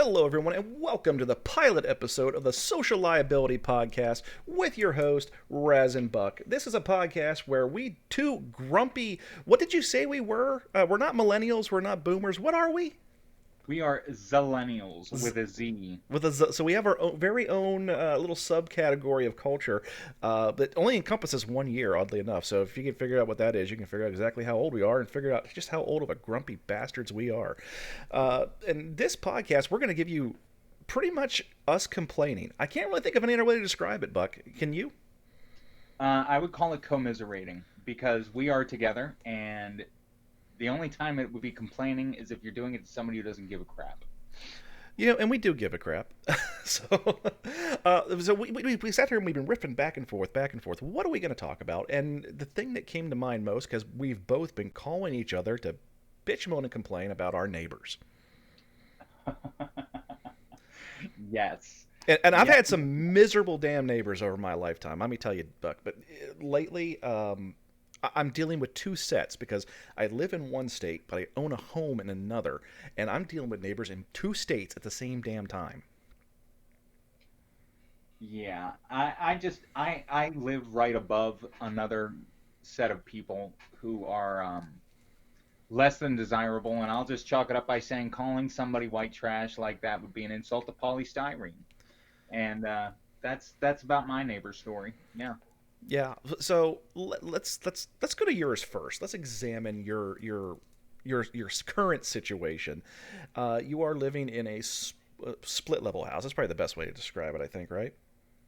Hello, everyone, and welcome to the pilot episode of the Social Liability Podcast with your host, Raz and Buck. This is a podcast where we two grumpy. What did you say we were? We're not millennials. We're not boomers. What are we? We are Zillennials with a Z. So we have our very own little subcategory of culture that only encompasses 1 year, oddly enough. So if you can figure out what that is, you can figure out exactly how old we are and figure out just how old of a grumpy bastards we are. In this podcast, we're going to give you pretty much us complaining. I can't really think of any other way to describe it, Buck. Can you? I would call it commiserating because we are together, and the only time it would be complaining is if you're doing it to somebody who doesn't give a crap. And we do give a crap. so we sat here and we've been riffing back and forth, back and forth. What are we going to talk about? And the thing that came to mind most, because we've both been calling each other to bitch, moan, and complain about our neighbors. Yes. And I've Yeah. had some miserable damn neighbors over my lifetime. Let me tell you, Buck. But lately, I'm dealing with two sets because I live in one state, but I own a home in another, and I'm dealing with neighbors in two states at the same damn time. Yeah. I live right above another set of people who are less than desirable, and I'll just chalk it up by saying calling somebody white trash like that would be an insult to polystyrene. And that's about my neighbor's story. Yeah. Yeah. So let's go to yours first. Let's examine your current situation. You are living in a split level house. That's probably the best way to describe it. I think, right?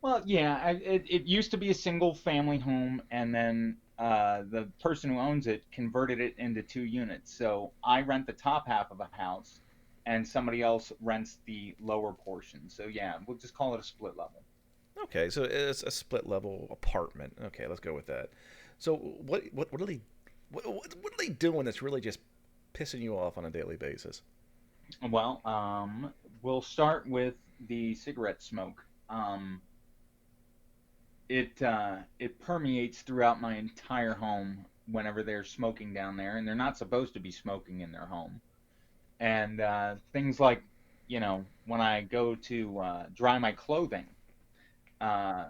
Well, yeah, it used to be a single family home, and then the person who owns it converted it into two units. So I rent the top half of a house, and somebody else rents the lower portion. So yeah, we'll just call it a split level. Okay. So it's a split level apartment. Okay, let's go with that. So what are they what are they doing that's really just pissing you off on a daily basis? Well, we'll start with the cigarette smoke. It permeates throughout my entire home whenever they're smoking down there, and they're not supposed to be smoking in their home. And things like, when I go to dry my clothing, uh,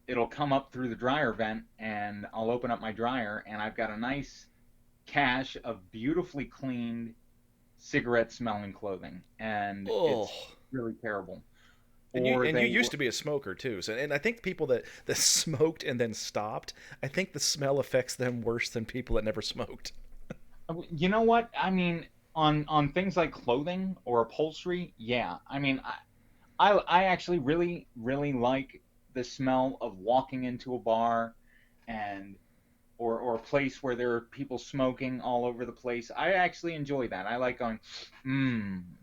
it'll come up through the dryer vent, and I'll open up my dryer, and I've got a nice cache of beautifully cleaned cigarette smelling clothing, and Oh. it's really terrible. And you Or and you they used to be a smoker too. So and I think people that smoked and then stopped, I think the smell affects them worse than people that never smoked. You know what? I mean, on things like clothing or upholstery, yeah. I mean, I actually really like the smell of walking into a bar and or a place where there are people smoking all over the place. I actually enjoy that. I like going,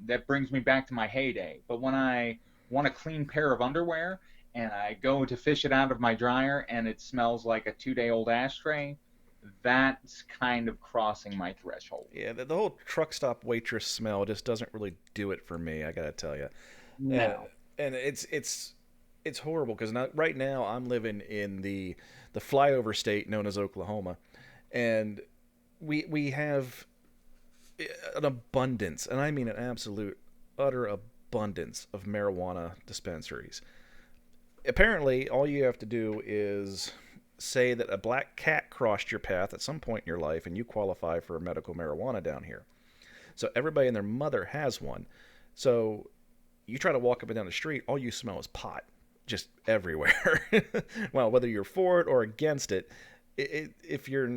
that brings me back to my heyday. But when I want a clean pair of underwear and I go to fish it out of my dryer and it smells like a 2 day old ashtray, that's kind of crossing my threshold. Yeah, the whole truck stop waitress smell just doesn't really do it for me. I gotta tell you, uh, No. and it's horrible because right now I'm living in the flyover state known as Oklahoma, and we have an abundance, and I mean an absolute utter abundance of marijuana dispensaries. Apparently, all you have to do is say that a black cat crossed your path at some point in your life and you qualify for medical marijuana down here. So everybody and their mother has one. So you try to walk up and down the street, all you smell is pot just everywhere. Well, whether you're for it or against it, if you're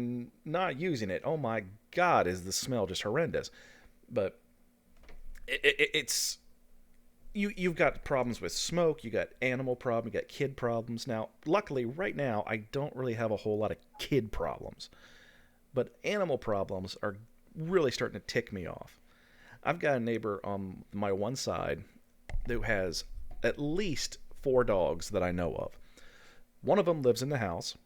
not using it, oh my God, is the smell just horrendous. But it's you've got problems with smoke, you got animal problems, you got kid problems. Now, luckily, right now, I don't really have a whole lot of kid problems, but animal problems are really starting to tick me off. I've got a neighbor on my one side who has at least four dogs that I know of. One of them lives in the house.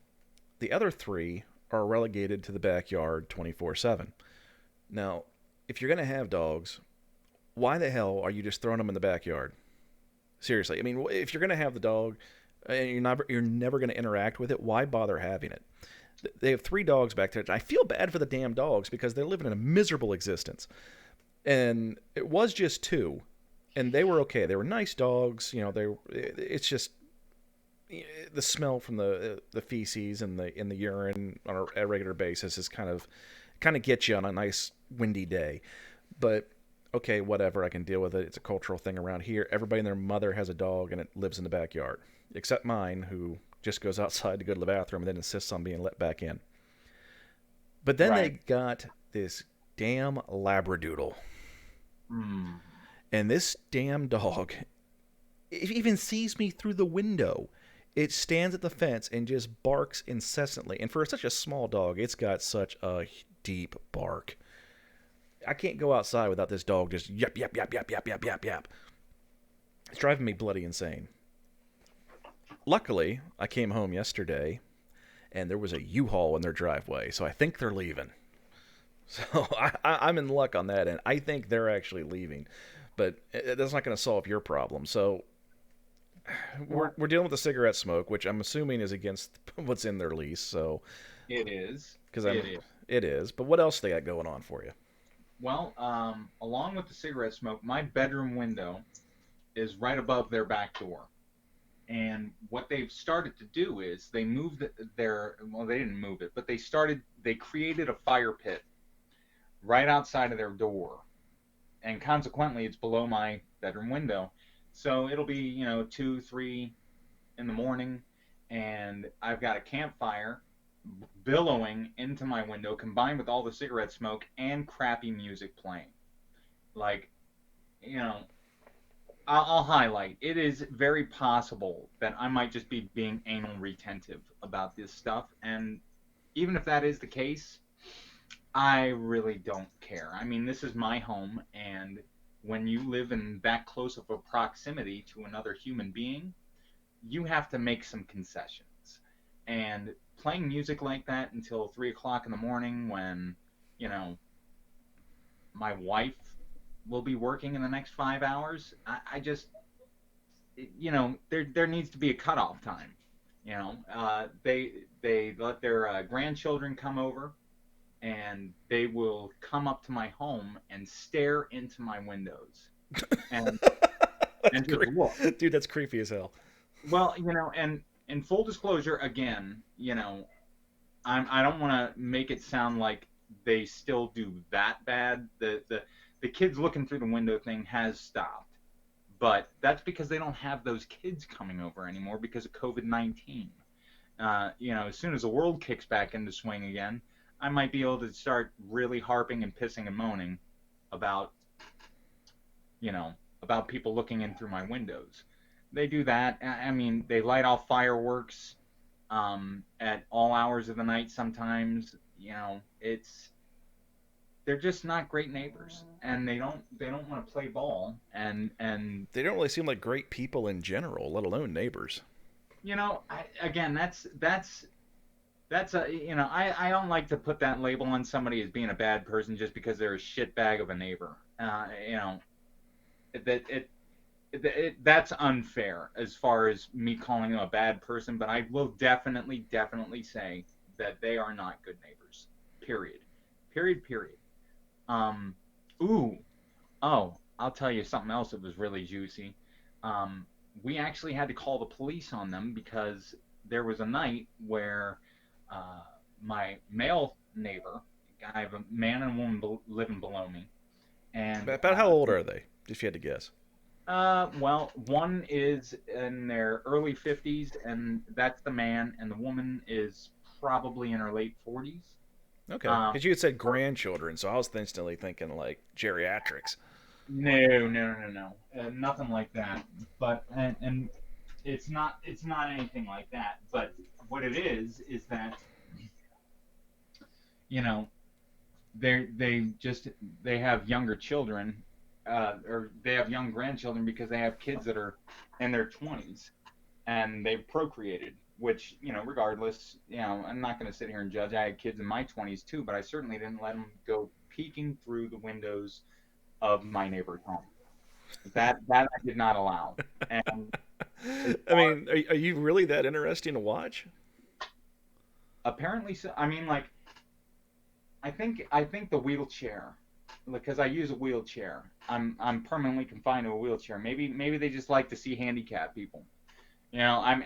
The other three are relegated to the backyard 24/7. Now, if you're going to have dogs, why the hell are you just throwing them in the backyard? Seriously, I mean, if you're going to have the dog and you're never going to interact with it, why bother having it? They have three dogs back there. I feel bad for the damn dogs because they're living in a miserable existence. And it was just two. and they were okay. They were nice dogs. You know, it's just the smell from the feces and the urine on a regular basis is kind of gets you on a nice windy day. But okay, whatever, I can deal with it. It's a cultural thing around here. Everybody and their mother has a dog and it lives in the backyard, except mine, who just goes outside to go to the bathroom and then insists on being let back in. But then they Right. got this damn labradoodle, Mm. and this damn dog, it even sees me through the window. It stands at the fence and just barks incessantly. And for such a small dog, it's got such a deep bark. I can't go outside without this dog just yap yap yap yap yap yap yap yap. It's driving me bloody insane. Luckily, I came home yesterday and there was a U-Haul in their driveway, so I think they're leaving. So I'm in luck on that end. I think they're actually leaving, but that's not going to solve your problem. So Well, we're dealing with the cigarette smoke, which I'm assuming is against what's in their lease. So it is. because It I'm is. it is. But what else they got going on for you? Well, along with the cigarette smoke, my bedroom window is right above their back door. And what they've started to do is they moved well, they didn't move it, but they created a fire pit right outside of their door. And consequently, it's below my bedroom window. So it'll be, 2, 3 in the morning, and I've got a campfire billowing into my window combined with all the cigarette smoke and crappy music playing. Like, you know, I'll highlight it is very possible that I might just be being anal retentive about this stuff. And even if that is the case, I really don't care. I mean, this is my home, and when you live in that close of a proximity to another human being, you have to make some concessions. And playing music like that until 3 o'clock in the morning when, you know, my wife will be working in the next 5 hours, I just, there needs to be a cutoff time. They let their grandchildren come over, and they will come up to my home and stare into my windows and That's and just look. dude. That's creepy as hell. Well, and in full disclosure, again, I don't want to make it sound like they still do that bad. The kids looking through the window thing has stopped, but that's because they don't have those kids coming over anymore because of COVID-19. As soon as the world kicks back into swing again, I might be able to start really harping and pissing and moaning about, you know, about people looking in through my windows. They do that. I mean, they light off fireworks at all hours of the night sometimes. They're just not great neighbors, and they don't want to play ball. And They don't really seem like great people in general, let alone neighbors. again, I don't like to put that label on somebody as being a bad person just because they're a shitbag of a neighbor. That that's unfair as far as me calling them a bad person, but I will definitely say that they are not good neighbors. Period. Period. Period. Um, ooh, oh, I'll tell you something else that was really juicy. Um, we actually had to call the police on them because there was a night where uh, my male neighbor, I have a man and a woman living below me, and About how old are they? If you had to guess. well, one is in their early 50s, and that's the man, and the woman is probably in her late 40s. Okay, Um, because you had said grandchildren, so I was instantly thinking like geriatrics. no, no, no, no, nothing like that. But and it's not anything like that. But what it is that you know they have younger children, or they have young grandchildren because they have kids that are in their 20s and they've procreated. Which, regardless, I'm not going to sit here and judge. I had kids in my 20s too, but I certainly didn't let them go peeking through the windows of my neighbor's home. That I did not allow. And as I far mean, are you really that interesting to watch? apparently, so, I mean, like, I think the wheelchair because I use a wheelchair. I'm permanently confined to a wheelchair. Maybe they just like to see handicapped people. You know, I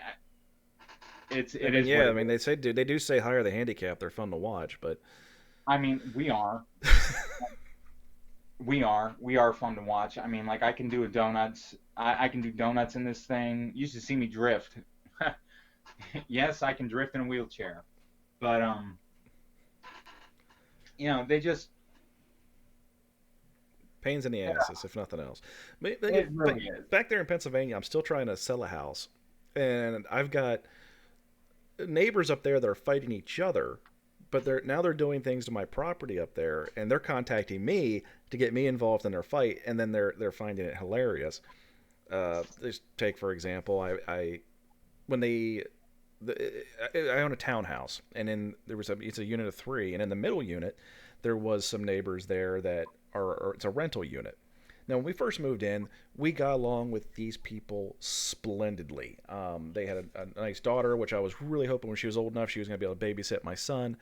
it mean, is what yeah, I it mean is. they do say hire the handicap. They're fun to watch, but I mean, we are fun to watch. I mean, like I can do a donuts. I can do donuts in this thing. You should see me drift. Yes, I can drift in a wheelchair. But they just pains in the asses, if nothing else. it But really is. back there in Pennsylvania, I'm still trying to sell a house, and I've got neighbors up there that are fighting each other, but they're doing things to my property up there, and they're contacting me to get me involved in their fight, and then they're finding it hilarious. Just take for example, I when I own a townhouse, and then it's a unit of three, and in the middle unit, there was some neighbors there that it's a rental unit. Now, when we first moved in, we got along with these people splendidly. They had a nice daughter, which I was really hoping when she was old enough she was going to be able to babysit my son.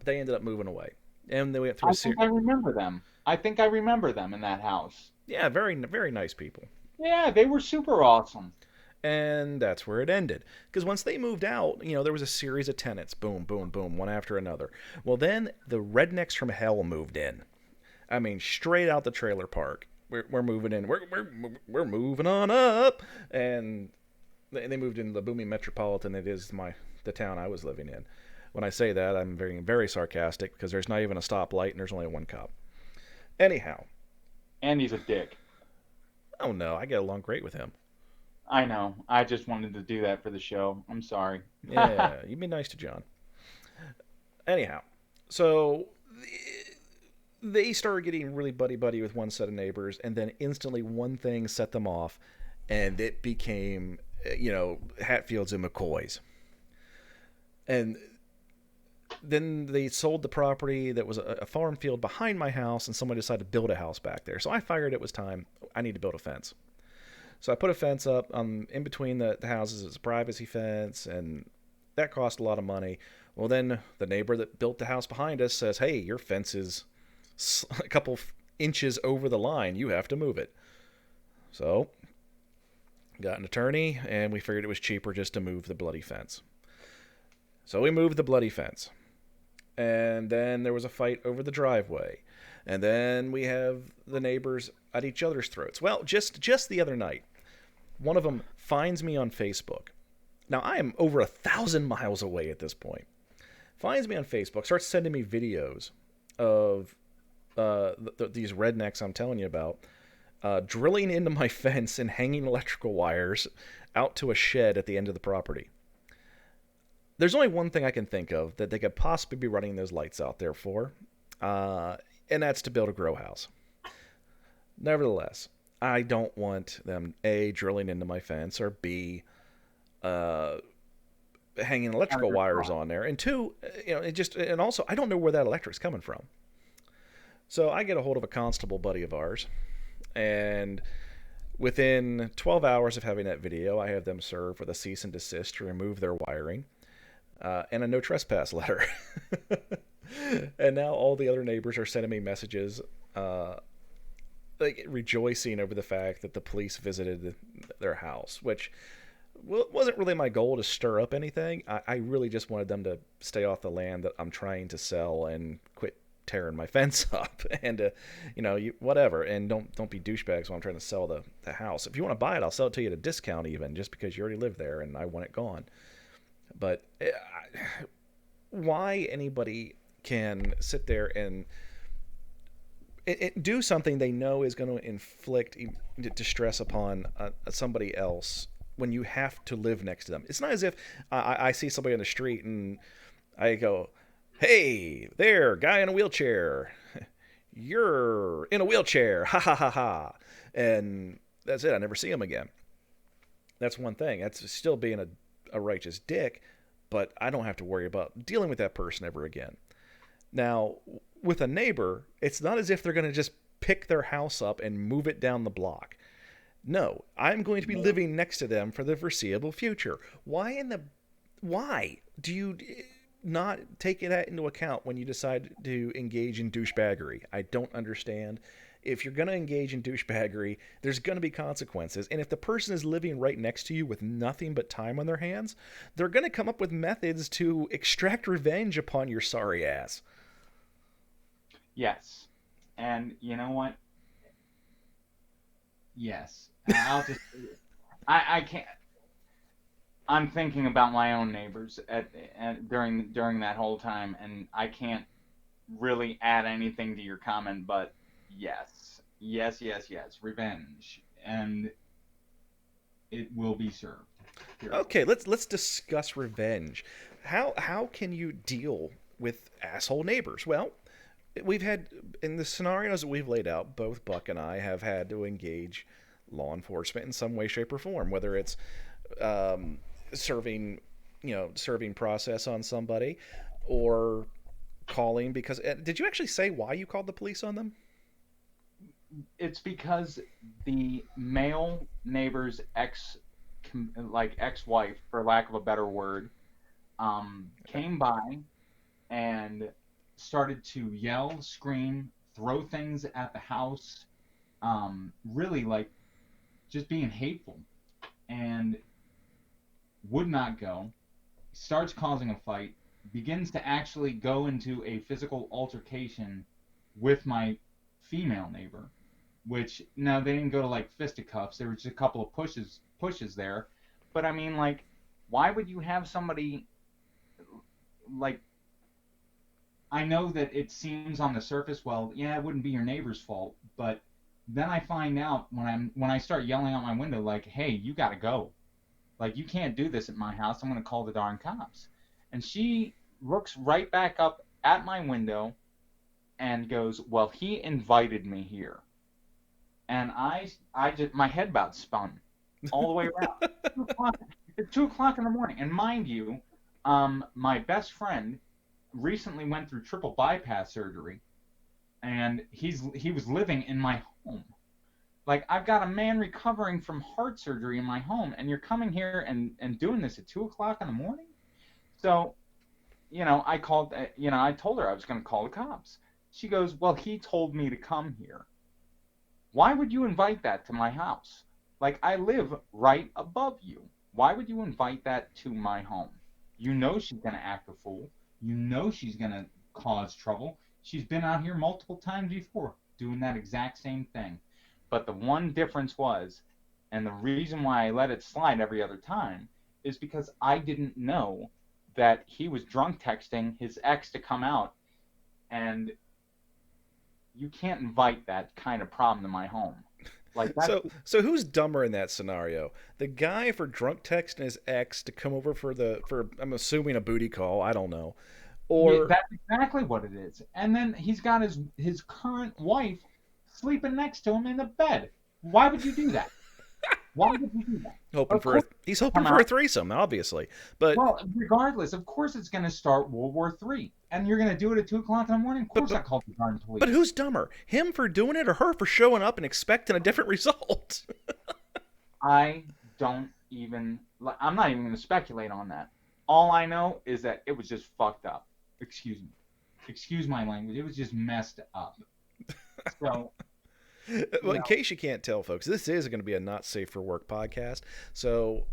They ended up moving away, and they went through a I think series. I remember them. I think I remember them in that house. Yeah, very very nice people. Yeah, they were super awesome. And that's where it ended. Because once they moved out, there was a series of tenants, boom, boom, boom, one after another. Well, then the rednecks from hell moved in. I mean, straight out the trailer park. We're moving in. We're moving on up, and they moved into the booming metropolitan that is the town I was living in. When I say that, I'm very very sarcastic because there's not even a stoplight and there's only one cop. Anyhow, And he's a dick. oh no, I get along great with him. I know. I just wanted to do that for the show. I'm sorry. Yeah, you be nice to John. Anyhow, so they started getting really buddy buddy with one set of neighbors, and then instantly one thing set them off, and it became, Hatfields and McCoys. And then they sold the property that was a farm field behind my house, and somebody decided to build a house back there. So I figured it was time. I need to build a fence. So I put a fence up in between the houses. It's a privacy fence, and that cost a lot of money. Well, then the neighbor that built the house behind us says, "Hey, your fence is a couple inches over the line. You have to move it." So got an attorney, and we figured it was cheaper just to move the bloody fence. So we moved the bloody fence. And then there was a fight over the driveway. And then we have the neighbors at each other's throats. Well, just the other night, one of them finds me on Facebook. Now I am over 1,000 miles away at this point. Finds me on Facebook, starts sending me videos of these rednecks I'm telling you about, drilling into my fence and hanging electrical wires out to a shed at the end of the property. There's only one thing I can think of that they could possibly be running those lights out there for, and that's to build a grow house. Nevertheless, I don't want them A, drilling into my fence, or B, uh, hanging electrical wires on there, and two, and also I don't know where that electric's coming from. So I get a hold of a constable buddy of ours, and within 12 hours of having that video, I have them served with a cease and desist to remove their wiring, and a no trespass letter. And now all the other neighbors are sending me messages, like rejoicing over the fact that the police visited their house, which wasn't really my goal to stir up anything. I really just wanted them to stay off the land that I'm trying to sell and quit tearing my fence up and whatever, and don't be douchebags while I'm trying to sell the house. If you want to buy it, I'll sell it to you at a discount even, just because you already live there and I want it gone. But why anybody can sit there and do something they know is going to inflict distress upon somebody else when you have to live next to them. It's not as if I see somebody on the street and I go, "Hey, there, guy in a wheelchair. You're in a wheelchair. Ha ha ha ha." And that's it. I never see him again. That's one thing. That's still being a righteous dick, but I don't have to worry about dealing with that person ever again. Now, with a neighbor, it's not as if they're going to just pick their house up and move it down the block. No, I'm going to be living next to them for the foreseeable future. Why do you not taking that into account when you decide to engage in douchebaggery. I don't understand. If you're going to engage in douchebaggery, there's going to be consequences. And if the person is living right next to you with nothing but time on their hands, they're going to come up with methods to extract revenge upon your sorry ass. Yes. And you know what? Yes. I'll just I can't. I'm thinking about my own neighbors during that whole time, and I can't really add anything to your comment, but yes, yes, yes, yes, revenge, and it will be served. Period. Okay, let's discuss revenge. How can you deal with asshole neighbors? Well, we've had in the scenarios that we've laid out, both Buck and I have had to engage law enforcement in some way, shape, or form. Whether it's um, serving, serving process on somebody, or calling because did you actually say why you called the police on them? It's because the male neighbor's ex-wife, for lack of a better word, came by and started to yell, scream, throw things at the house, really like just being hateful, and would not go, starts causing a fight, begins to actually go into a physical altercation with my female neighbor, which now they didn't go to like fisticuffs, there were just a couple of pushes there. But I mean, like, why would you have somebody like, I know that it seems on the surface, well, yeah, it wouldn't be your neighbor's fault, but then I find out when I start yelling out my window like, "Hey, you got to go. Like, you can't do this at my house. I'm going to call the darn cops." And she looks right back up at my window and goes, "Well, he invited me here." And I just, my head about spun all the way around. 2 o'clock, it's 2 o'clock in the morning. And mind you, my best friend recently went through triple bypass surgery, and he was living in my home. Like, I've got a man recovering from heart surgery in my home, and you're coming here and doing this at 2 o'clock in the morning? So, I told her I was going to call the cops. She goes, "Well, he told me to come here." Why would you invite that to my house? Like, I live right above you. Why would you invite that to my home? You know she's going to act a fool. You know she's going to cause trouble. She's been out here multiple times before doing that exact same thing. But the one difference was, and the reason why I let it slide every other time, is because I didn't know that he was drunk texting his ex to come out, and you can't invite that kind of problem to my home. Like, that's So who's dumber in that scenario? The guy for drunk texting his ex to come over for I'm assuming a booty call. I don't know. yeah, Or that's exactly what it is. And then he's got his current wife sleeping next to him in the bed. Why would you do that? Why would you do that? hoping Of for a course, he's hoping come for a out. threesome, obviously. But Well, regardless, of course it's going to start World War III, and you're going to do it at 2 o'clock in the morning. Of but course, but I called the darn but police. who's dumber? Him for doing it or her for showing up and expecting a different result? I don't even. I'm not even going to speculate on that. All I know is that it was just fucked up. Excuse me. Excuse my language. It was just messed up. So, Well, you in know, case you can't tell, folks, this is going to be a not safe for work podcast. So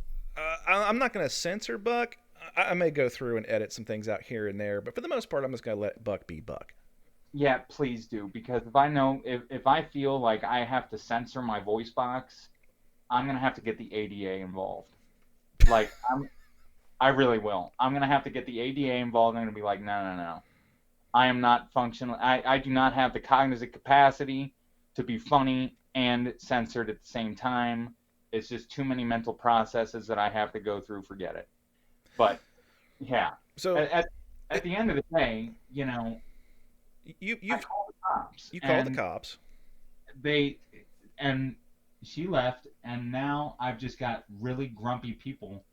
I'm not going to censor Buck. I may go through and edit some things out here and there, but for the most part, I'm just going to let Buck be Buck. yeah, please do, because if I feel like I have to censor my voice box, I'm gonna have to get the ADA involved. Like, I really will. I'm gonna have to get the ADA involved. I'm gonna be like, no, no, no. I am not functional. I do not have the cognitive capacity to be funny and censored at the same time. It's just too many mental processes that I have to go through. Forget it. But yeah, So at, at, at the end of the day, you I you've called the cops, you called the and cops. they and she left, and now I've just got really grumpy people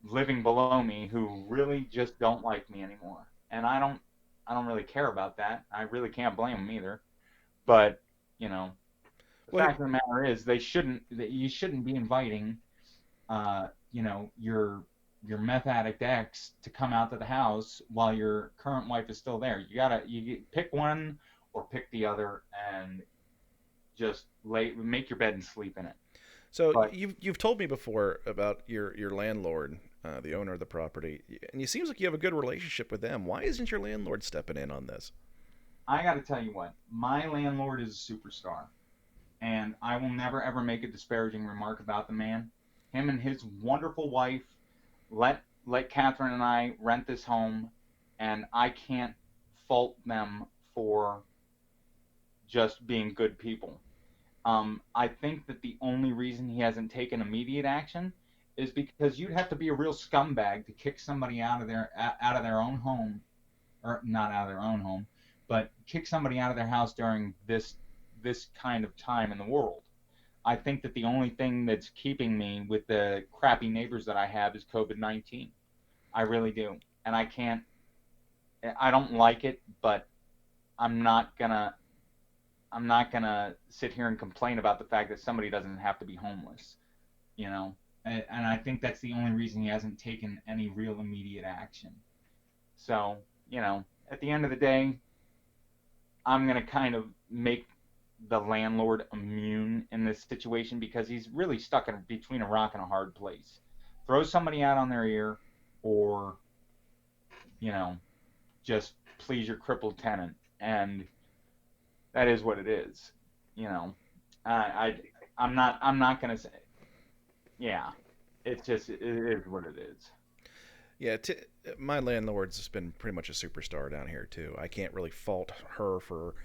living below me who really just don't like me anymore. And I don't really care about that. I really can't blame them either. But, you know, the Well, fact of the matter is, you shouldn't be inviting your your meth addict ex to come out to the house while your current wife is still there. You pick one or pick the other and just make your bed and sleep in it. So But you've told me before about your landlord, the owner of the property, and it seems like you have a good relationship with them. Why isn't your landlord stepping in on this? I got to tell you what, my landlord is a superstar, and I will never ever make a disparaging remark about the man. Him and his wonderful wife let Catherine and I rent this home, and I can't fault them for just being good people. I think that the only reason he hasn't taken immediate action is because you'd have to be a real scumbag to kick somebody out of their own home, or not out of their own home, but kick somebody out of their house during this kind of time in the world. I think that the only thing that's keeping me with the crappy neighbors that I have is COVID-19. I really do, and I can't. I don't like it, but I'm not gonna I'm not gonna sit here and complain about the fact that somebody doesn't have to be homeless, you know. And I think that's the only reason he hasn't taken any real immediate action. So, at the end of the day, I'm gonna kind of make the landlord immune in this situation because he's really stuck in between a rock and a hard place. Throw somebody out on their ear, or you know, just please your crippled tenant, and that is what it is. You know, I I'm not gonna say, yeah. It's just it is what it is. Yeah, my landlord's just been pretty much a superstar down here too. I can't really fault her for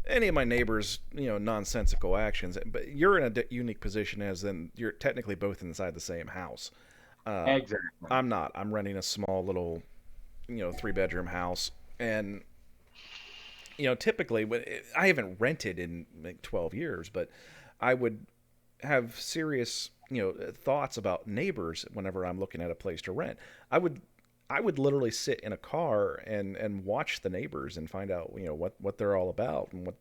any of my neighbors, nonsensical actions. But you're in a unique position, as then you're technically both inside the same house. Uh, Exactly. I'm not. I'm renting a small little, 3 bedroom house, and typically I haven't rented in like 12 years, but I would have serious thoughts about neighbors whenever I'm looking at a place to rent. I would I would literally sit in a car and watch the neighbors and find out what they're all about and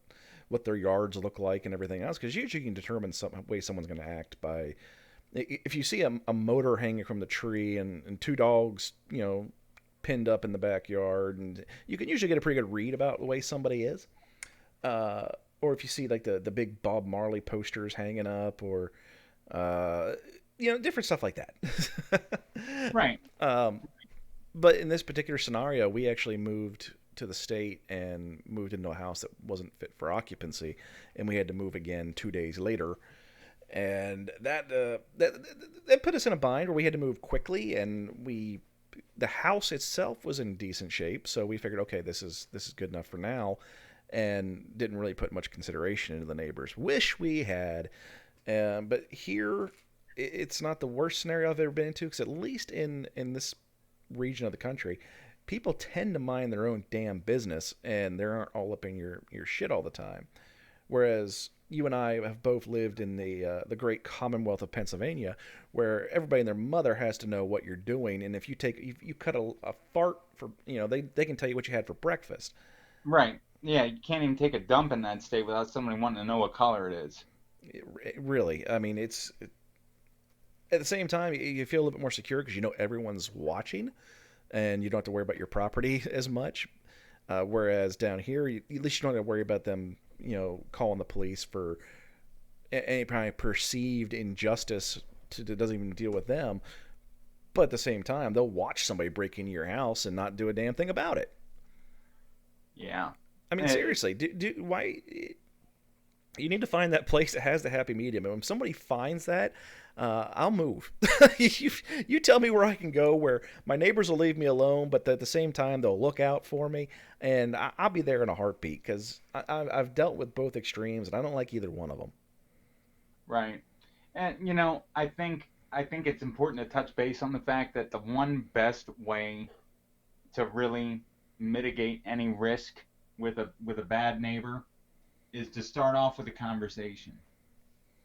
what their yards look like and everything else, because usually you can determine some way someone's going to act by if you see a motor hanging from the tree and two dogs pinned up in the backyard, and you can usually get a pretty good read about the way somebody is. uh, or if you see like the big Bob Marley posters hanging up, or uh, different stuff like that. Right. um, but in this particular scenario, we actually moved to the state and moved into a house that wasn't fit for occupancy, and we had to move again 2 days later. And that put us in a bind where we had to move quickly, and the house itself was in decent shape, so we figured, okay, this is good enough for now, and didn't really put much consideration into the neighbors. Wish we had, but here it's not the worst scenario I've ever been into, because at least in this region of the country, people tend to mind their own damn business and they aren't all up in your shit all the time. Whereas you and I have both lived in the great Commonwealth of Pennsylvania, where everybody and their mother has to know what you're doing, and if you cut a fart for they can tell you what you had for breakfast. Right. Yeah, you can't even take a dump in that state without somebody wanting to know what color it is. Really, I mean, it's at the same time you feel a little bit more secure because everyone's watching, and you don't have to worry about your property as much. Whereas down here, at least you don't have to worry about them, calling the police for any kind of perceived injustice that doesn't even deal with them. But at the same time, they'll watch somebody break into your house and not do a damn thing about it. Yeah. I mean, Eh, seriously, why you need to find that place that has the happy medium. And when somebody finds that, I'll move. You tell me where I can go, where my neighbors will leave me alone, but at the same time they'll look out for me, and I'll be there in a heartbeat, because I've dealt with both extremes, and I don't like either one of them. right. And I think it's important to touch base on the fact that the one best way to really mitigate any risk with a bad neighbor is to start off with a conversation.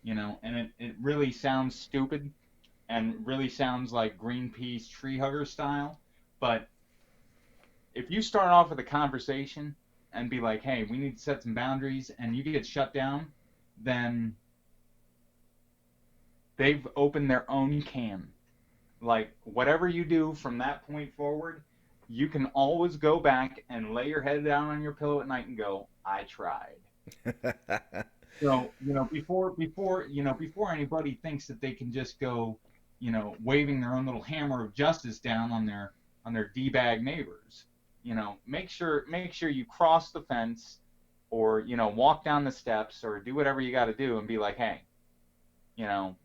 And it really sounds stupid and really sounds like Greenpeace tree hugger style, but if you start off with a conversation and be like, "Hey, we need to set some boundaries," and you get shut down, then they've opened their own can. Like whatever you do from that point forward, you can always go back and lay your head down on your pillow at night and go, I tried. So, before anybody thinks that they can just go, waving their own little hammer of justice down on their d-bag neighbors, make sure you cross the fence, or walk down the steps, or do whatever you got to do and be like, hey,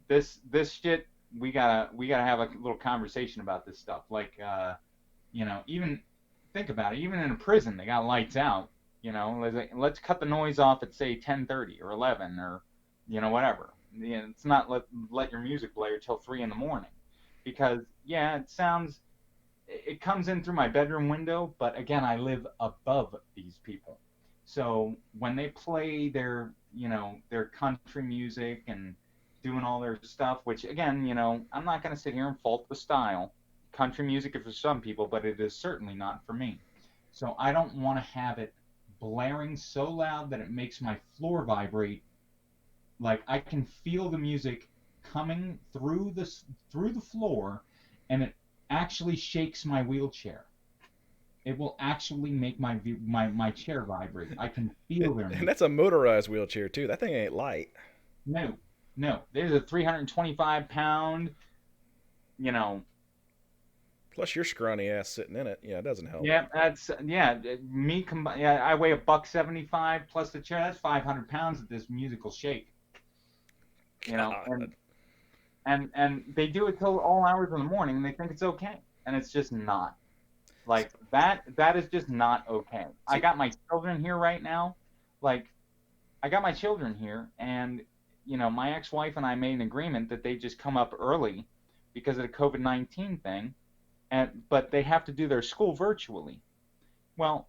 this shit, we gotta have a little conversation about this stuff. Like, even think about it. Even in a prison, they got lights out. Let's cut the noise off at say 10:30 or 11, or whatever. It's not let your music play till 3 in the morning, because yeah, it comes in through my bedroom window, but again, I live above these people. So when they play their country music and doing all their stuff, which again, I'm not going to sit here and fault the style. Country music is for some people, but it is certainly not for me. So I don't want to have it blaring so loud that it makes my floor vibrate. Like I can feel the music coming through the floor, and it actually shakes my wheelchair. It will actually make my chair vibrate. I can feel their And music. that's a motorized wheelchair too. That thing ain't light. No, no. There's a 325 pound, you know, Plus your scrawny ass sitting in it. Yeah, it doesn't help. me combine. Yeah, I weigh a buck 75 plus the chair. That's 500 pounds that this musical shake. You know, and God. and they do it till all hours of the morning, and they think it's okay, and it's just not. Like that is just not okay. I See, got my children here right now. Like I got my children here, and my ex-wife and I made an agreement that they just come up early because of the COVID-19 thing, and but they have to do their school virtually. Well,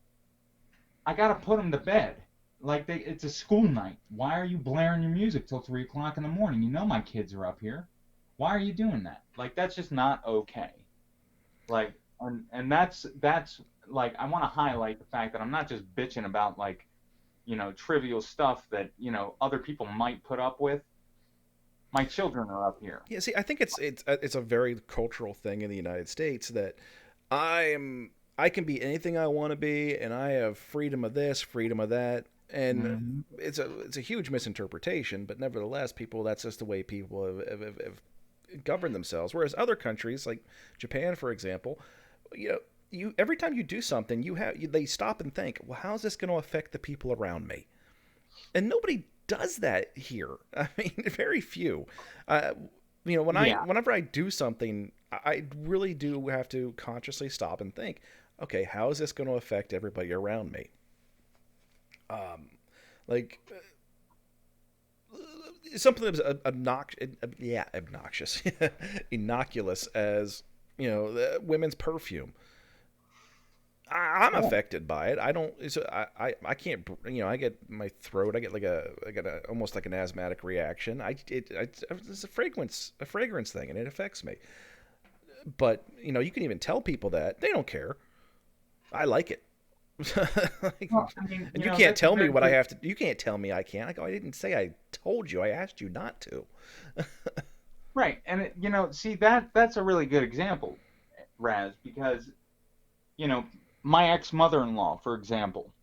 I got to put them to bed. Like it's a school night. Why are you blaring your music till 3 o'clock in the morning? You know my kids are up here. Why are you doing that? Like that's just not okay. Like and that's like I want to highlight the fact that I'm not just bitching about like trivial stuff that other people might put up with. My children are up here. yeah. See, I think it's a very cultural thing in the United States that I can be anything I want to be, and I have freedom of this, freedom of that, and Hmm. it's a huge misinterpretation. But nevertheless, people that's just the way people have governed themselves. Whereas other countries like Japan, for example, you know, you every time you do something, they stop and think, well, how's this going to affect the people around me? And nobody does that here. I mean, very few. Uh, Yeah. whenever I do something, I really do have to consciously stop and think, okay, how is this going to affect everybody around me? Like something that was obnoxious, innocuous as women's perfume. I'm Oh, affected by it. I don't. I can't. I get my throat. I get almost like an asthmatic reaction. It's a fragrance thing, and it affects me. But you can even tell people that they don't care. I like it. Like, well, I mean, and you can't that's a tell me very what I good. have to. You can't tell me I can't. I go. I didn't say I told you. I asked you not to. Right, and see that's a really good example, Raz, because you know, my ex-mother-in-law, for example,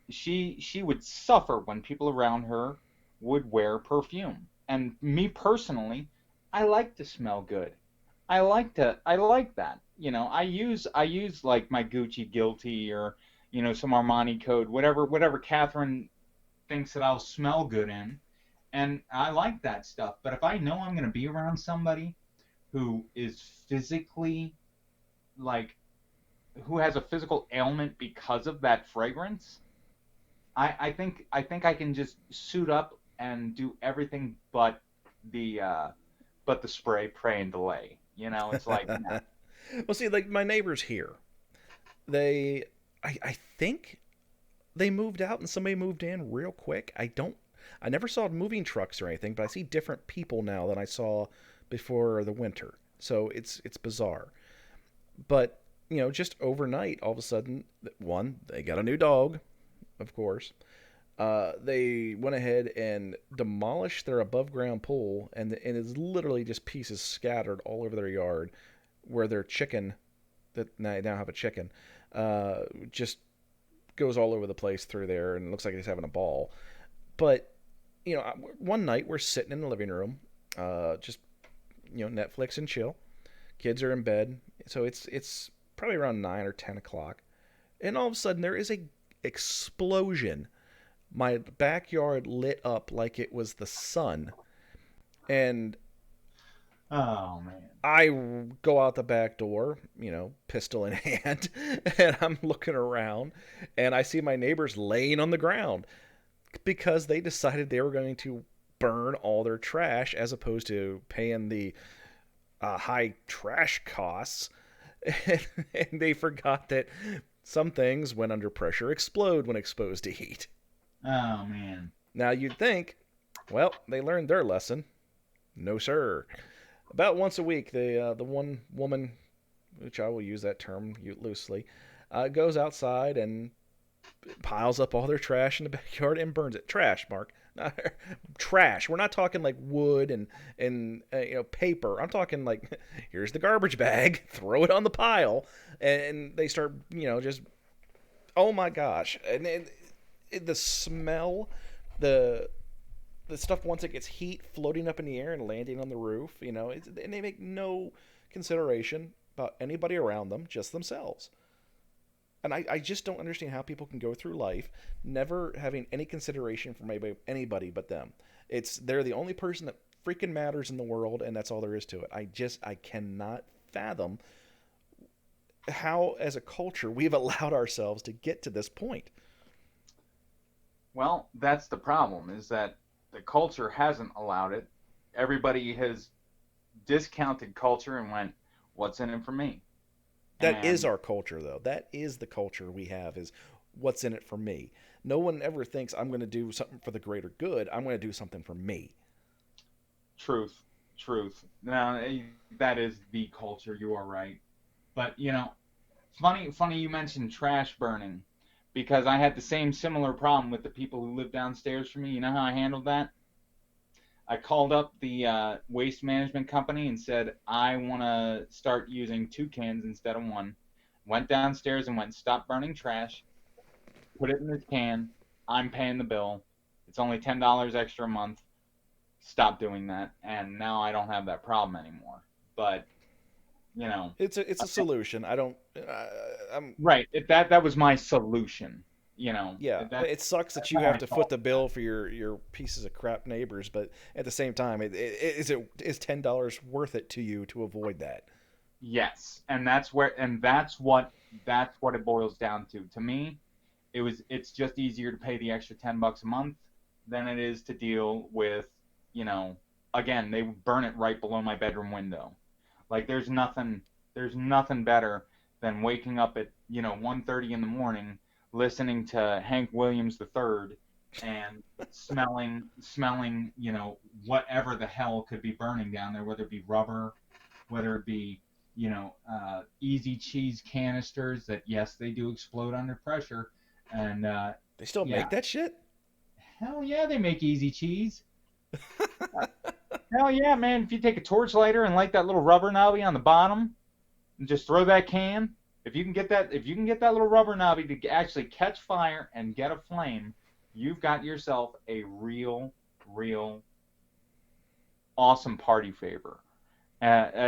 she would suffer when people around her would wear perfume. And me personally, I like to smell good. I like that. I use like my Gucci Guilty, or some Armani Code, whatever Catherine thinks that I'll smell good in, and I like that stuff. But if I know I'm going to be around somebody who is physically like who has a physical ailment because of that fragrance, I think I can just suit up and do everything but the spray, pray, and delay. It's like, no. Well, see, like my neighbors here, they, I think they moved out and somebody moved in real quick. I never saw moving trucks or anything, but I see different people now than I saw before the winter. So it's bizarre. But just overnight, all of a sudden, one, they got a new dog, of course. They went ahead and demolished their above ground pool, and it's literally just pieces scattered all over their yard. where their chicken that now have a chicken just goes all over the place through there, and it looks like he's having a ball. But one night we're sitting in the living room, just Netflix and chill. Kids are in bed, so it's probably around 9 or 10 o'clock, and all of a sudden there is a explosion. My backyard lit up like it was the sun, and Oh man. I go out the back door, pistol in hand, and I'm looking around, and I see my neighbors laying on the ground because they decided they were going to burn all their trash as opposed to paying the high trash costs. And they forgot that some things, when under pressure, explode when exposed to heat. Oh man. Now you'd think, well, they learned their lesson. No, sir. About once a week, the one woman, which I will use that term loosely, goes outside and piles up all their trash in the backyard and burns it. Trash, Mark. Trash. We're not talking like wood and paper. I'm talking like, here's the garbage bag, throw it on the pile, and they start just, oh my gosh, and the smell, the the stuff, once it gets heat, floating up in the air and landing on the roof, and they make no consideration about anybody around them, just themselves. And I just don't understand how people can go through life never having any consideration for anybody but them. They're the only person that freaking matters in the world, and that's all there is to it. I cannot fathom how, as a culture, we've allowed ourselves to get to this point. Well, that's the problem, is that the culture hasn't allowed it. Everybody has discounted culture and went, what's in it for me? That is And our culture, though. That is the culture we have, is what's in it for me. No one ever thinks I'm going to do something for the greater good. I'm going to do something for me. truth, truth. Now, that is the culture. You are right. But, funny you mentioned trash burning, because I had the same similar problem with the people who live downstairs from me. You know how I handled that? I called up the waste management company and said, I want to start using two cans instead of one. Went downstairs and went, stop burning trash, put it in this can. I'm paying the bill. It's only $10 extra a month. Stop doing that. And now I don't have that problem anymore. But, you know, It's a solution. I don't. I'm right. That was my solution. Yeah. That's It sucks that you how have I to foot solved the that. bill for your pieces of crap neighbors, but at the same time, is $10 worth it to you to avoid that? Yes, and that's what it boils down to. To me, it's just easier to pay the extra $10 a month than it is to deal with, you know, again, they burn it right below my bedroom window. Like there's nothing better than waking up at, 1:30 in the morning listening to Hank Williams III and smelling, whatever the hell could be burning down there, whether it be rubber, whether it be, easy cheese canisters that, yes, they do explode under pressure. And They still yeah, make that shit? hell yeah, they make easy cheese. Hell yeah, man. If you take a torch lighter and light that little rubber knobby on the bottom and just throw that can, if you can get that little rubber knobby to actually catch fire and get a flame, you've got yourself a real awesome party favor.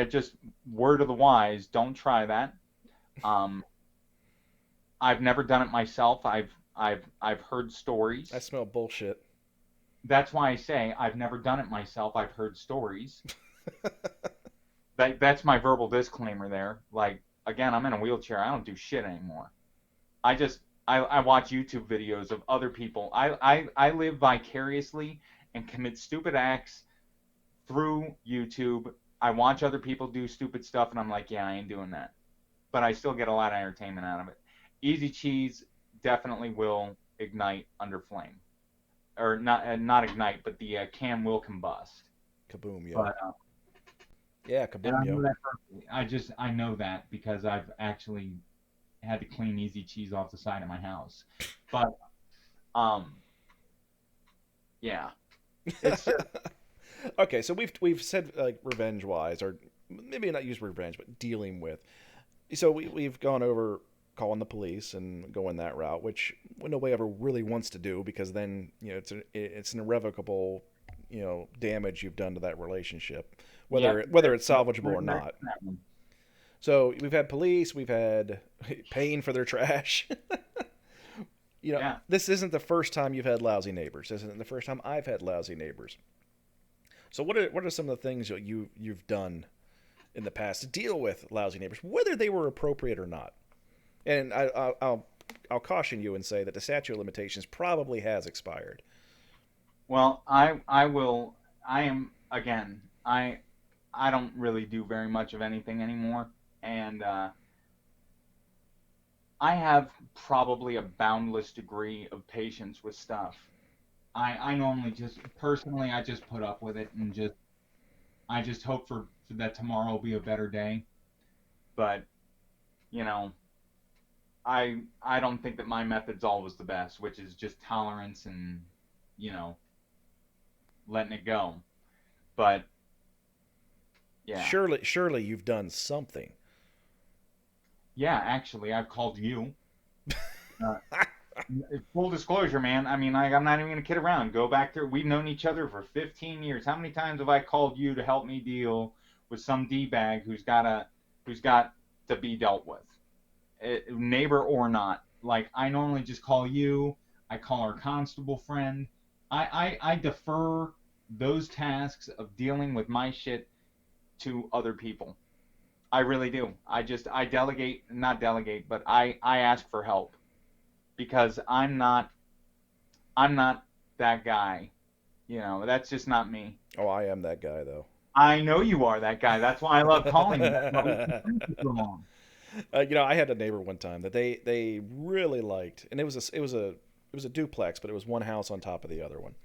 Just word of the wise, don't try that. Um, I've never done it myself. I've heard I stories. smell bullshit. That's why I say I've never done it myself. I've heard stories. That's my verbal disclaimer there. Like, again, I'm in a wheelchair. I don't do shit anymore. I watch YouTube videos of other people. I live vicariously and commit stupid acts through YouTube. I watch other people do stupid stuff, and I'm like, yeah, I ain't doing that. But I still get a lot of entertainment out of it. Easy cheese definitely will ignite under flame, or not ignite, but the can will combust. Kaboom, yo. But Yeah, and kaboom, I know yo. that perfectly. I know that because I've actually had to clean easy cheese off the side of my house. But um, yeah, it's just Okay, so we've said, like, revenge wise, or maybe not use revenge, but dealing with. So we've gone over calling the police and going that route, which nobody ever really wants to do because then it's an irrevocable damage you've done to that relationship, Yep. whether it's salvageable We're or there not. for that one. So we've had police, we've had paying for their trash. Yeah. This isn't the first time you've had lousy neighbors. This isn't the first time I've had lousy neighbors. So what are some of the things you've done in the past to deal with lousy neighbors, whether they were appropriate or not? And I'll caution you and say that the statute of limitations probably has expired. Well, I will. I am again. I don't really do very much of anything anymore, and I have probably a boundless degree of patience with stuff. I normally just personally I just put up with it and just I just hope for that tomorrow will be a better day. But you know, I don't think that my method's always the best, which is just tolerance and you know letting it go. But yeah, Surely you've done something. yeah. Actually, I've called you. Uh, Full disclosure, man. I mean, I'm not even gonna kid around. Go back there. We've known each other for 15 years. How many times have I called you to help me deal with some d bag who's got to be dealt with, neighbor or not? Like I normally just call you. I call our constable friend. I defer those tasks of dealing with my shit to other people. I really do. I delegate, not delegate, but I ask for help because I'm not that guy. You know, that's just not me. Oh, I am that guy though. I know you are that guy. That's why I love calling you. That's why we've been friends for so long. I had a neighbor one time that they really liked, and it was a duplex, but it was one house on top of the other one,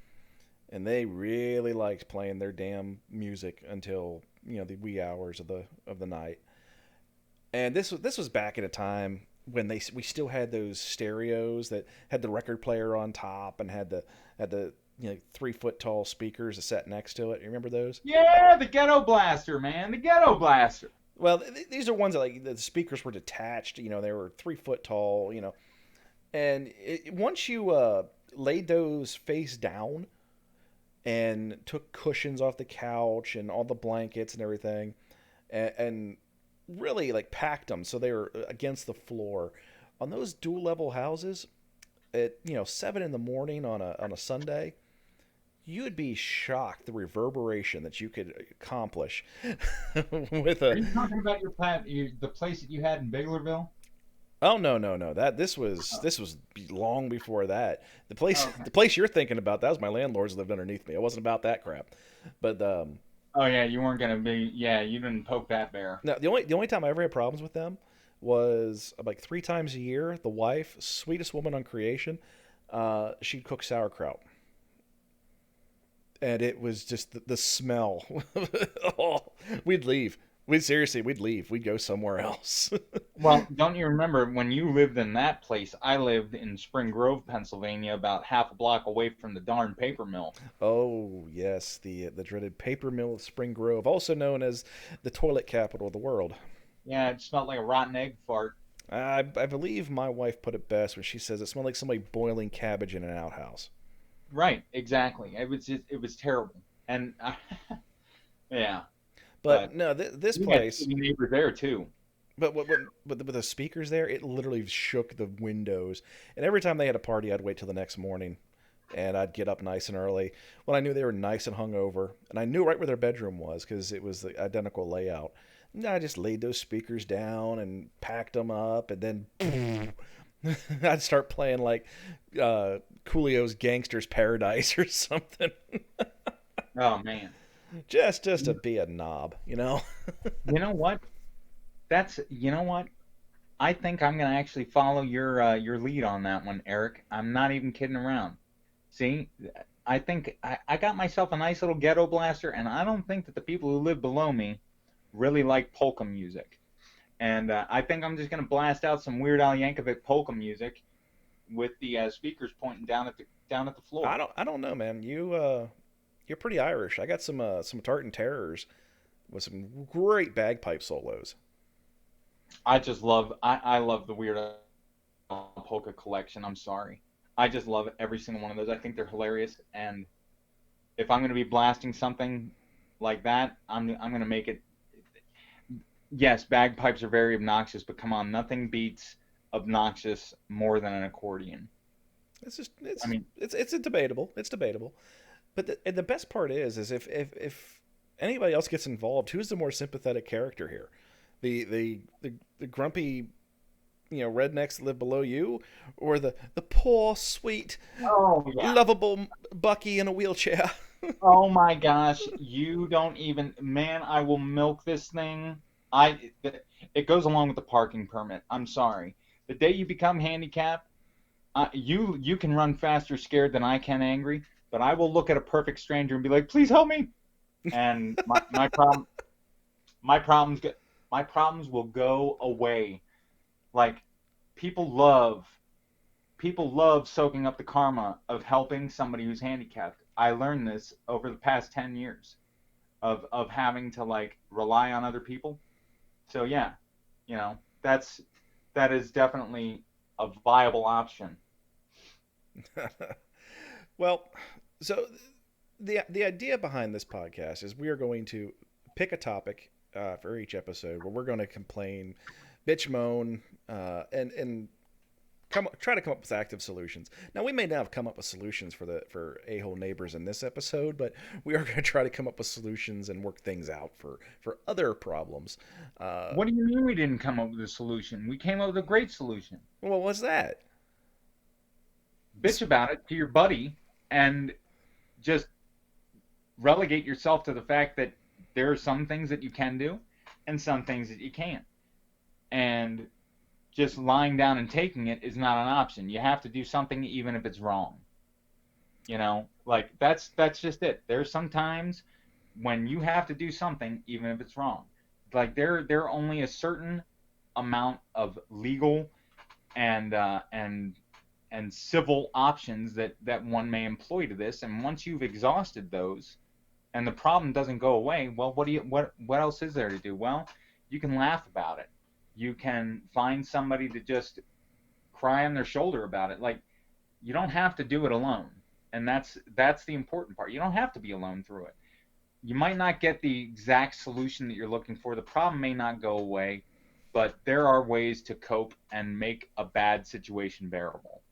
and they really liked playing their damn music until the wee hours of the night. And this was back in a time when we still had those stereos that had the record player on top and had the 3 foot tall speakers that sat next to it. You remember those? Yeah, the ghetto blaster, man, the ghetto blaster. Well, these are ones that like the speakers were detached. They were 3 foot tall. And once you laid those face down and took cushions off the couch and all the blankets and everything, and really like packed them so they were against the floor on those dual level houses at 7 in the morning on a Sunday, you would be shocked the reverberation that you could accomplish with Are a. you talking about the place that you had in Biglerville? Oh, no, that this was long before that. The place Oh, okay. the place you're thinking about, that was my landlords lived underneath me. I wasn't about that crap. But Oh yeah, you weren't gonna be. Yeah, you didn't poke that bear. no, the only time I ever had problems with them was like 3 times a year. The wife, sweetest woman on creation, she'd cook sauerkraut, and it was just the smell. Oh, we'd leave. We'd leave. We'd go somewhere else. Well, don't you remember when you lived in that place? I lived in Spring Grove, Pennsylvania, about half a block away from the darn paper mill. Oh yes, the dreaded paper mill of Spring Grove, also known as the toilet capital of the world. Yeah, it smelled like a rotten egg fart. I believe my wife put it best when she says it smelled like somebody boiling cabbage in an outhouse. Right, exactly. It was terrible. And yeah, But but no, this we had place. city neighbors there too. But with the speakers there, it literally shook the windows. And every time they had a party, I'd wait till the next morning, and I'd get up nice and early when I knew they were nice and hungover, and I knew right where their bedroom was because it was the identical layout. And I just laid those speakers down and packed them up, and then I'd start playing like Coolio's "Gangster's Paradise" or something, Oh man. just to be a knob. You know what? You know what? I think I'm gonna actually follow your lead on that one, Eric. I'm not even kidding around. See, I think I got myself a nice little ghetto blaster, and I don't think that the people who live below me really like polka music. And I think I'm just gonna blast out some Weird Al Yankovic polka music with the speakers pointing down at the I floor. don't I don't know, man. You're pretty Irish. I got some Tartan Terrors with some great bagpipe solos. I love the Weird Al Polka collection. I'm sorry. I just love every single one of those. I think they're hilarious. And if I'm going to be blasting something like that, I'm going to make it. Yes, bagpipes are very obnoxious, but come on, nothing beats obnoxious more than an accordion. It's just I mean, it's debatable. It's debatable. But the best part is if anybody else gets involved, who's the more sympathetic character here? The grumpy, rednecks that live below you, or the poor sweet oh yeah. lovable Bucky in a wheelchair? Oh my gosh, you don't even, man, I will milk this thing. I it goes along with the parking permit. I'm sorry. The day you become handicapped, you can run faster scared than I can angry, but I will look at a perfect stranger and be like, "Please help me." And my problems get my problems will go away. Like people love people love soaking up the karma of helping somebody who's handicapped. I learned this over the past 10 years of having to like rely on other people. So yeah, that is definitely a viable option. Well, so the idea behind this podcast is we are going to pick a topic for each episode where we're going to complain, bitch, moan, and try to come up with active solutions. Now we may not have come up with solutions for a-hole neighbors in this episode, but we are going to try to come up with solutions and work things out for other problems. Uh, What do you mean we didn't come up with a solution? We came up with a great solution. what was that? Bitch about it to your buddy and just relegate yourself to the fact that there are some things that you can do and some things that you can't. And just lying down and taking it is not an option. You have to do something even if it's wrong. Like that's just it. There's some times when you have to do something even if it's wrong. Like there are only a certain amount of legal and and civil options that one may employ to this, and once you've exhausted those and the problem doesn't go away, well, what else is there to do? Well, you can laugh about it. You can find somebody to just cry on their shoulder about it. Like you don't have to do it alone. And that's the important part. You don't have to be alone through it. You might not get the exact solution that you're looking for. The problem may not go away, but there are ways to cope and make a bad situation bearable.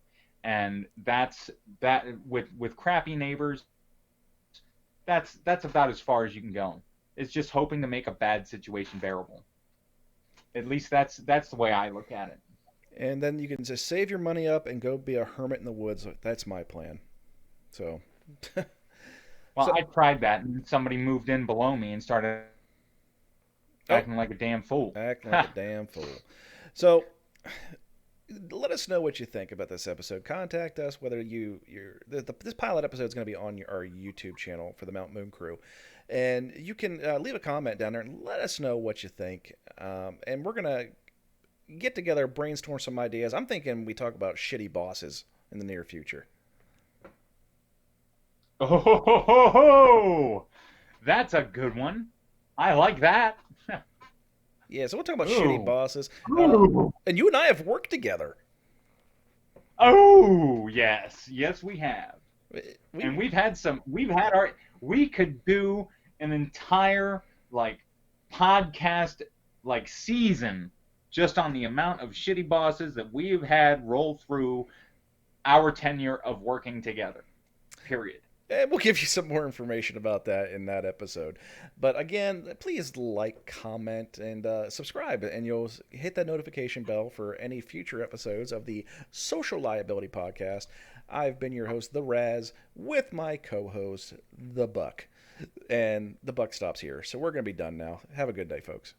And that's that with crappy neighbors, that's about as far as you can go. It's just hoping to make a bad situation bearable. At least that's the way I look at it. And then you can just save your money up and go be a hermit in the woods. That's my plan. So, Well, so I tried that, and somebody moved in below me and started oh, acting like a damn fool. acting like a damn fool. So, let us know what you think about this episode. Contact us whether this pilot episode is going to be on our YouTube channel for the Mount Moon Crew, and you can leave a comment down there and let us know what you think. And we're gonna get together, brainstorm some ideas. I'm thinking we talk about shitty bosses in the near future. Oh, that's a good one. I like that. Yeah, so we'll talk about shitty Ooh. bosses. Ooh. And you and I have worked together. Oh, yes. Yes, we have. We And we could do an entire like podcast like season just on the amount of shitty bosses that we've had roll through our tenure of working together. Period. And we'll give you some more information about that in that episode. But again, please like, comment, and subscribe, and you'll hit that notification bell for any future episodes of the Social Liability Podcast. I've been your host, The Raz, with my co host, The Buck. And the buck stops here. So we're going to be done now. Have a good day, folks.